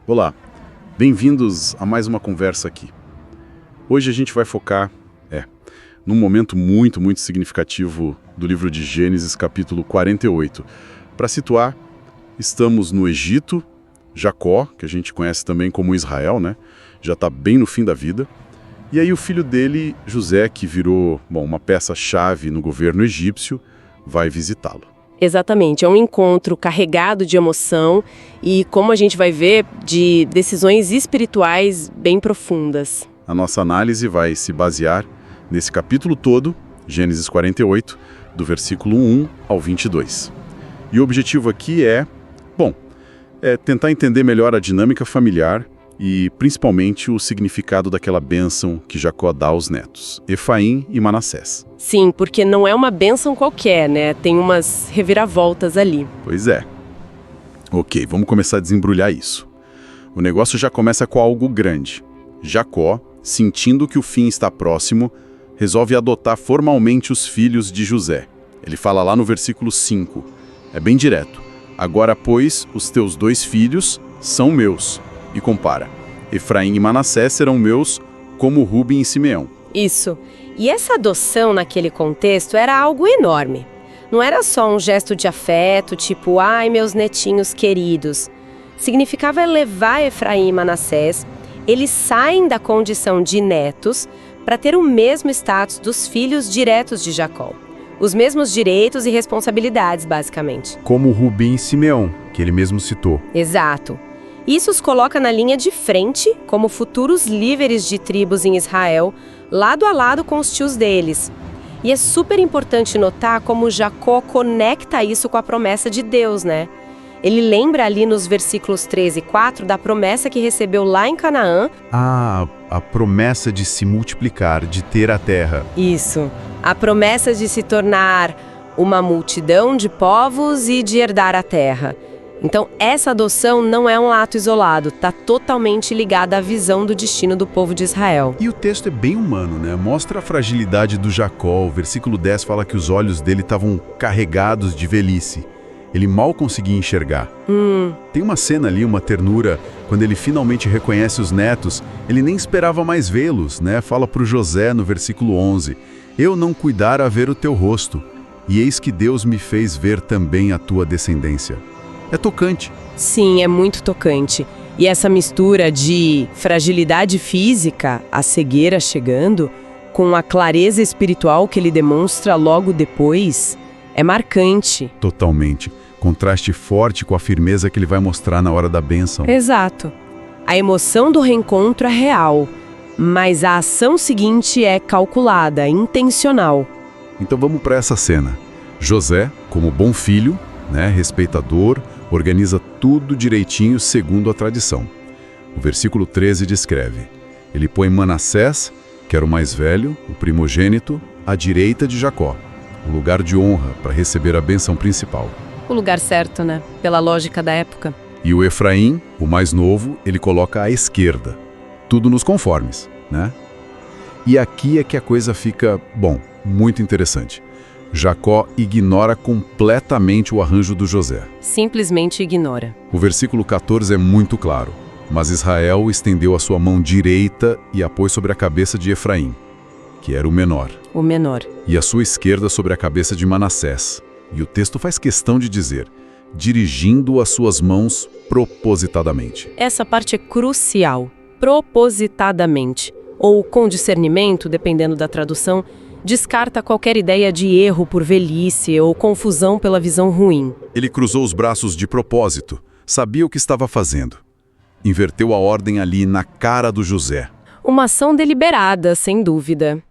Olá, bem-vindos a mais uma conversa aqui. Hoje a gente vai focar, num momento muito significativo do livro de Gênesis, capítulo 48. Para situar, estamos no Egito, Jacó, que a gente conhece também como Israel, né? Já está bem no fim da vida. E aí o filho dele, José, que virou, uma peça-chave no governo egípcio, vai visitá-lo. Exatamente, é um encontro carregado de emoção e, como a gente vai ver, de decisões espirituais bem profundas. A nossa análise vai se basear nesse capítulo todo, Gênesis 48, do versículo 1 ao 22. E o objetivo aqui é tentar entender melhor a dinâmica familiar e, principalmente, o significado daquela bênção que Jacó dá aos netos, Efraim e Manassés. Sim, porque não é uma bênção qualquer, né? Tem umas reviravoltas ali. Pois é. Ok, vamos começar a desembrulhar isso. O negócio já começa com algo grande. Jacó, sentindo que o fim está próximo, resolve adotar formalmente os filhos de José. Ele fala lá no versículo 5. É bem direto. Agora, pois, os teus 2 filhos são meus. E compara. Efraim e Manassés serão meus, como Ruben e Simeão. Isso. E essa adoção naquele contexto era algo enorme. Não era só um gesto de afeto, tipo, ai, meus netinhos queridos. Significava levar Efraim e Manassés. Eles saem da condição de netos para ter o mesmo status dos filhos diretos de Jacó. Os mesmos direitos e responsabilidades, basicamente. Como Ruben e Simeão, que ele mesmo citou. Exato. Isso os coloca na linha de frente como futuros líderes de tribos em Israel, lado a lado com os tios deles. E é super importante notar como Jacó conecta isso com a promessa de Deus, né? Ele lembra ali nos versículos 3 e 4 da promessa que recebeu lá em Canaã. A promessa de se multiplicar, de ter a terra. Isso. A promessa de se tornar uma multidão de povos e de herdar a terra. Então, essa adoção não é um ato isolado, está totalmente ligada à visão do destino do povo de Israel. E o texto é bem humano, né? Mostra a fragilidade do Jacó. O versículo 10 fala que os olhos dele estavam carregados de velhice. Ele mal conseguia enxergar. Tem uma cena ali, uma ternura, quando ele finalmente reconhece os netos, ele nem esperava mais vê-los, né? Fala para o José no versículo 11, eu não cuidara a ver o teu rosto, e eis que Deus me fez ver também a tua descendência. É tocante. Sim, é muito tocante. E essa mistura de fragilidade física, a cegueira chegando, com a clareza espiritual que ele demonstra logo depois, é marcante. Totalmente. Contraste forte com a firmeza que ele vai mostrar na hora da bênção. Exato. A emoção do reencontro é real, mas a ação seguinte é calculada, intencional. Então vamos para essa cena. José, como bom filho, respeitador, organiza tudo direitinho segundo a tradição. O versículo 13 descreve: ele põe Manassés, que era o mais velho, o primogênito, à direita de Jacó, o lugar de honra para receber a bênção principal. O lugar certo, né? Pela lógica da época. E o Efraim, o mais novo, ele coloca à esquerda. Tudo nos conformes, né? E aqui é que a coisa fica, muito interessante. Jacó ignora completamente o arranjo do José. Simplesmente ignora. O versículo 14 é muito claro. Mas Israel estendeu a sua mão direita e a pôs sobre a cabeça de Efraim, que era o menor. O menor. E a sua esquerda sobre a cabeça de Manassés. E o texto faz questão de dizer, dirigindo as suas mãos propositadamente. Essa parte é crucial. Propositadamente. Ou com discernimento, dependendo da tradução, descarta qualquer ideia de erro por velhice ou confusão pela visão ruim. Ele cruzou os braços de propósito, sabia o que estava fazendo. Inverteu a ordem ali na cara do José. Uma ação deliberada, sem dúvida.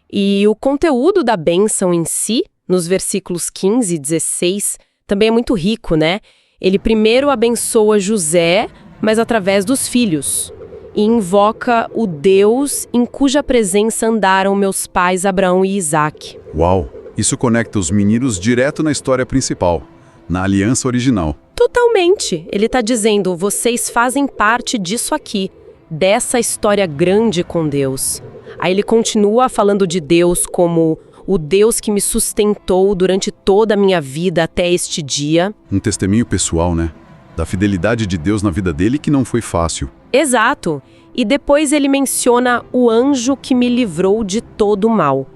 E o conteúdo da bênção em si, nos versículos 15 e 16, também é muito rico, né? Ele primeiro abençoa José, mas através dos filhos. E invoca o Deus em cuja presença andaram meus pais Abraão e Isaque. Uau! Isso conecta os meninos direto na história principal, na aliança original. Totalmente! Ele está dizendo, vocês fazem parte disso aqui, dessa história grande com Deus. Aí ele continua falando de Deus como o Deus que me sustentou durante toda a minha vida até este dia. Um testemunho pessoal, né? Da fidelidade de Deus na vida dele, que não foi fácil. Exato. E depois ele menciona o anjo que me livrou de todo o mal.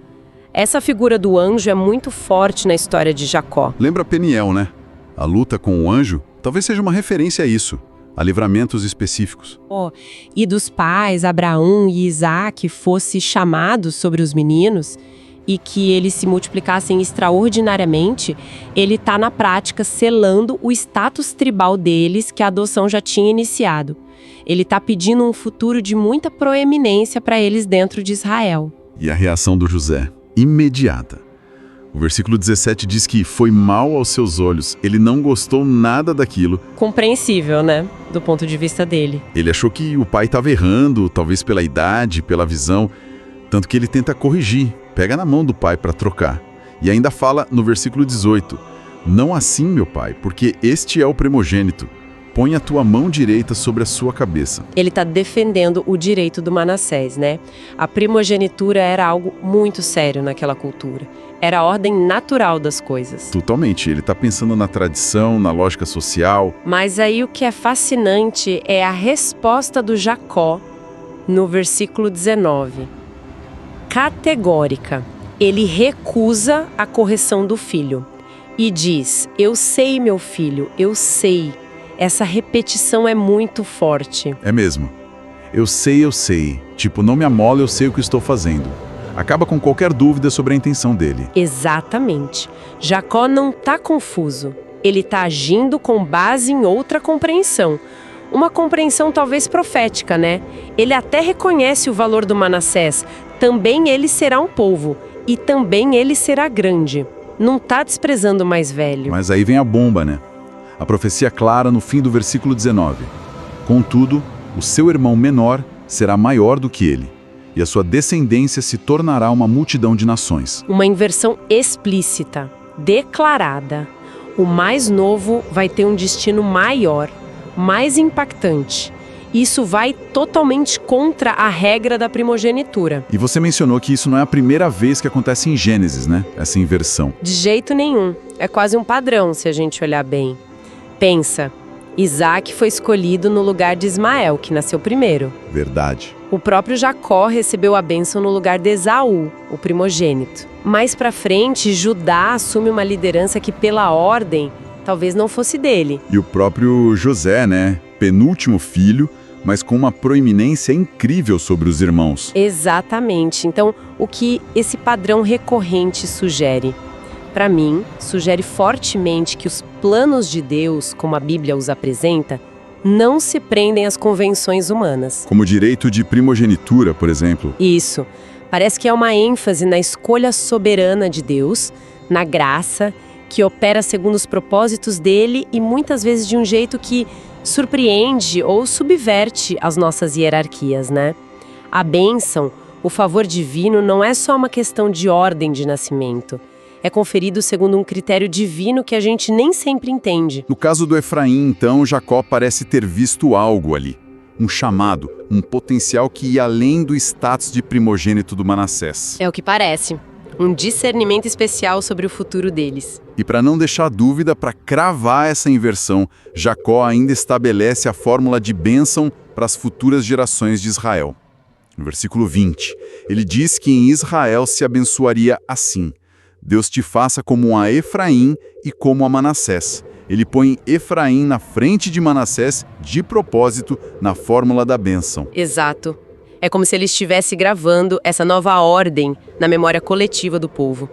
Essa figura do anjo é muito forte na história de Jacó. Lembra Peniel, né? A luta com o anjo talvez seja uma referência a isso, a livramentos específicos. E dos pais, Abraão e Isaac, fosse chamados sobre os meninos e que eles se multiplicassem extraordinariamente, ele está na prática selando o status tribal deles que a adoção já tinha iniciado. Ele está pedindo um futuro de muita proeminência para eles dentro de Israel. E a reação do José? Imediata. O versículo 17 diz que foi mal aos seus olhos, ele não gostou nada daquilo. Compreensível, né? Do ponto de vista dele. Ele achou que o pai estava errando, talvez pela idade, pela visão, tanto que ele tenta corrigir, pega na mão do pai para trocar. E ainda fala no versículo 18, não assim, meu pai, porque este é o primogênito. Põe a tua mão direita sobre a sua cabeça. Ele está defendendo o direito do Manassés, né? A primogenitura era algo muito sério naquela cultura. Era a ordem natural das coisas. Totalmente. Ele está pensando na tradição, na lógica social. Mas aí o que é fascinante é a resposta do Jacó no versículo 19. Categórica. Ele recusa a correção do filho e diz: eu sei, meu filho, eu sei. Essa repetição é muito forte. É mesmo. Eu sei. Tipo, não me amola, eu sei o que estou fazendo. Acaba com qualquer dúvida sobre a intenção dele. Exatamente. Jacó não está confuso. Ele está agindo com base em outra compreensão. Uma compreensão talvez profética, né? Ele até reconhece o valor do Manassés. Também ele será um povo. E também ele será grande. Não está desprezando o mais velho. Mas aí vem a bomba, né? A profecia clara no fim do versículo 19. Contudo, o seu irmão menor será maior do que ele, e a sua descendência se tornará uma multidão de nações. Uma inversão explícita, declarada. O mais novo vai ter um destino maior, mais impactante. Isso vai totalmente contra a regra da primogenitura. E você mencionou que isso não é a primeira vez que acontece em Gênesis, né? Essa inversão. De jeito nenhum. É quase um padrão, se a gente olhar bem. Pensa, Isaac foi escolhido no lugar de Ismael, que nasceu primeiro. Verdade. O próprio Jacó recebeu a bênção no lugar de Esaú, o primogênito. Mais pra frente, Judá assume uma liderança que, pela ordem, talvez não fosse dele. E o próprio José, né? Penúltimo filho, mas com uma proeminência incrível sobre os irmãos. Exatamente. Então, o que esse padrão recorrente sugere? Para mim, sugere fortemente que os planos de Deus, como a Bíblia os apresenta, não se prendem às convenções humanas. Como o direito de primogenitura, por exemplo. Isso. Parece que é uma ênfase na escolha soberana de Deus, na graça, que opera segundo os propósitos dele e muitas vezes de um jeito que surpreende ou subverte as nossas hierarquias, né? A bênção, o favor divino, não é só uma questão de ordem de nascimento. É conferido segundo um critério divino que a gente nem sempre entende. No caso do Efraim, então, Jacó parece ter visto algo ali. Um chamado, um potencial que ia além do status de primogênito do Manassés. É o que parece. Um discernimento especial sobre o futuro deles. E para não deixar dúvida, para cravar essa inversão, Jacó ainda estabelece a fórmula de bênção para as futuras gerações de Israel. No versículo 20, ele diz que em Israel se abençoaria assim: Deus te faça como a Efraim e como a Manassés. Ele põe Efraim na frente de Manassés de propósito na fórmula da bênção. Exato. É como se ele estivesse gravando essa nova ordem na memória coletiva do povo.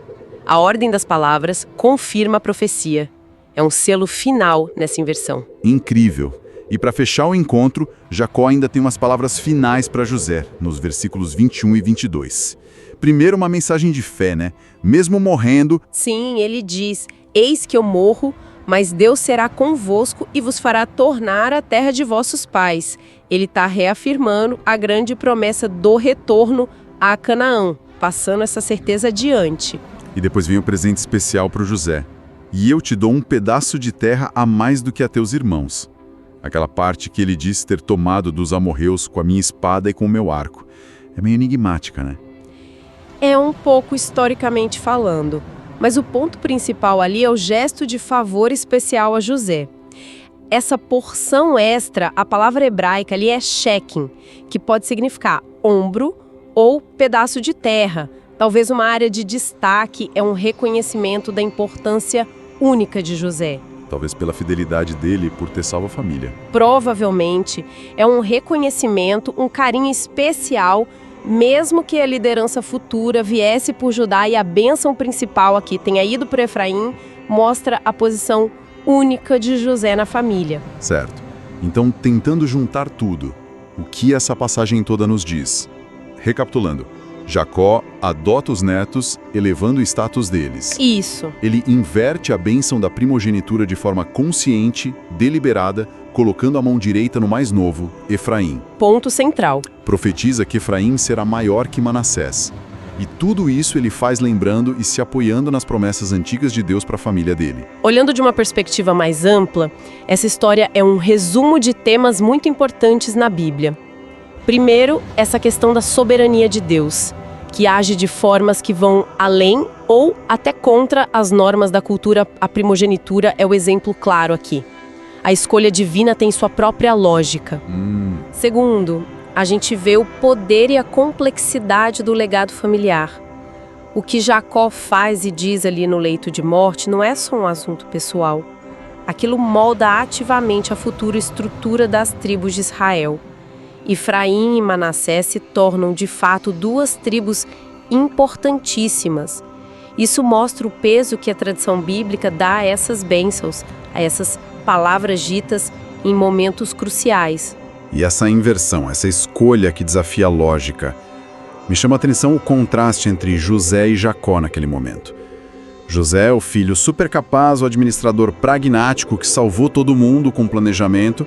A ordem das palavras confirma a profecia. É um selo final nessa inversão. Incrível. E para fechar o encontro, Jacó ainda tem umas palavras finais para José, nos versículos 21 e 22. Primeiro, uma mensagem de fé, né? Mesmo morrendo... Sim, ele diz: eis que eu morro, mas Deus será convosco e vos fará tornar a terra de vossos pais. Ele está reafirmando a grande promessa do retorno a Canaã, passando essa certeza adiante. E depois vem o presente especial para o José. E eu te dou um pedaço de terra a mais do que a teus irmãos. Aquela parte que ele diz ter tomado dos amorreus com a minha espada e com o meu arco. É meio enigmática, né? É um pouco historicamente falando, mas o ponto principal ali é o gesto de favor especial a José. Essa porção extra, a palavra hebraica ali é shekem, que pode significar ombro ou pedaço de terra. Talvez uma área de destaque, é um reconhecimento da importância única de José. Talvez pela fidelidade dele por ter salvo a família. Provavelmente é um reconhecimento, um carinho especial, mesmo que a liderança futura viesse por Judá e a bênção principal aqui tenha ido por Efraim, mostra a posição única de José na família. Certo. Então, tentando juntar tudo, o que essa passagem toda nos diz? Recapitulando, Jacó adota os netos, elevando o status deles. Isso. Ele inverte a bênção da primogenitura de forma consciente, deliberada, colocando a mão direita no mais novo, Efraim. Ponto central. Profetiza que Efraim será maior que Manassés. E tudo isso ele faz lembrando e se apoiando nas promessas antigas de Deus para a família dele. Olhando de uma perspectiva mais ampla, essa história é um resumo de temas muito importantes na Bíblia. Primeiro, essa questão da soberania de Deus, que age de formas que vão além ou até contra as normas da cultura. A primogenitura é o exemplo claro aqui. A escolha divina tem sua própria lógica. Segundo, a gente vê o poder e a complexidade do legado familiar. O que Jacó faz e diz ali no leito de morte não é só um assunto pessoal. Aquilo molda ativamente a futura estrutura das tribos de Israel. Efraim e Manassés se tornam, de fato, duas tribos importantíssimas. Isso mostra o peso que a tradição bíblica dá a essas bênçãos, a essas palavras ditas em momentos cruciais. E essa inversão, essa escolha que desafia a lógica, me chama a atenção o contraste entre José e Jacó naquele momento. José, o filho super capaz, o administrador pragmático que salvou todo mundo com planejamento,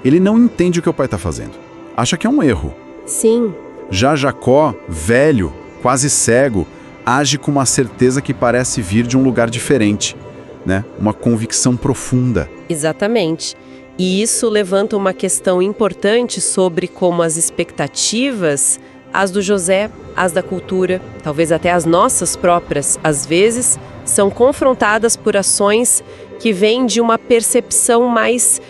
ele não entende o que o pai está fazendo. Acha que é um erro. Sim. Já Jacó, velho, quase cego, age com uma certeza que parece vir de um lugar diferente, né? Uma convicção profunda. Exatamente. E isso levanta uma questão importante sobre como as expectativas, as do José, as da cultura, talvez até as nossas próprias, às vezes, são confrontadas por ações que vêm de uma percepção mais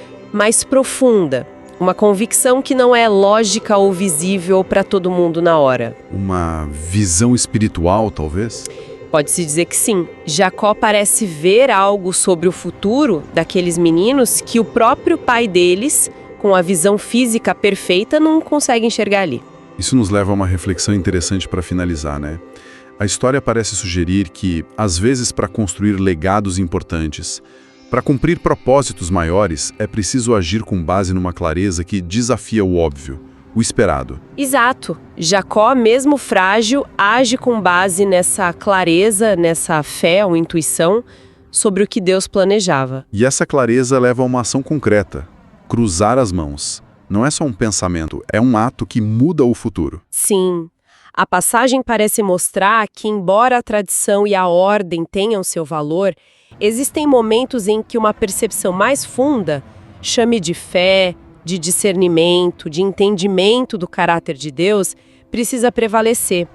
profunda. Uma convicção que não é lógica ou visível para todo mundo na hora. Uma visão espiritual, talvez? Pode-se dizer que sim. Jacó parece ver algo sobre o futuro daqueles meninos que o próprio pai deles, com a visão física perfeita, não consegue enxergar ali. Isso nos leva a uma reflexão interessante para finalizar, né? A história parece sugerir que, às vezes, para construir legados importantes, para cumprir propósitos maiores, é preciso agir com base numa clareza que desafia o óbvio, o esperado. Exato. Jacó, mesmo frágil, age com base nessa clareza, nessa fé ou intuição sobre o que Deus planejava. E essa clareza leva a uma ação concreta, cruzar as mãos. Não é só um pensamento, é um ato que muda o futuro. Sim. A passagem parece mostrar que, embora a tradição e a ordem tenham seu valor, existem momentos em que uma percepção mais funda, chame de fé, de discernimento, de entendimento do caráter de Deus, precisa prevalecer.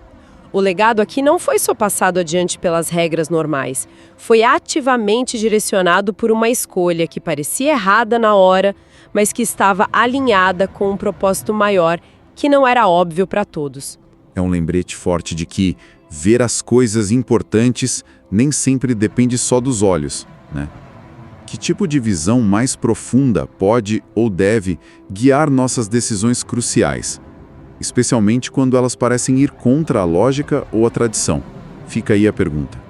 O legado aqui não foi só passado adiante pelas regras normais, foi ativamente direcionado por uma escolha que parecia errada na hora, mas que estava alinhada com um propósito maior que não era óbvio para todos. É um lembrete forte de que ver as coisas importantes nem sempre depende só dos olhos, né? Que tipo de visão mais profunda pode ou deve guiar nossas decisões cruciais, especialmente quando elas parecem ir contra a lógica ou a tradição? Fica aí a pergunta.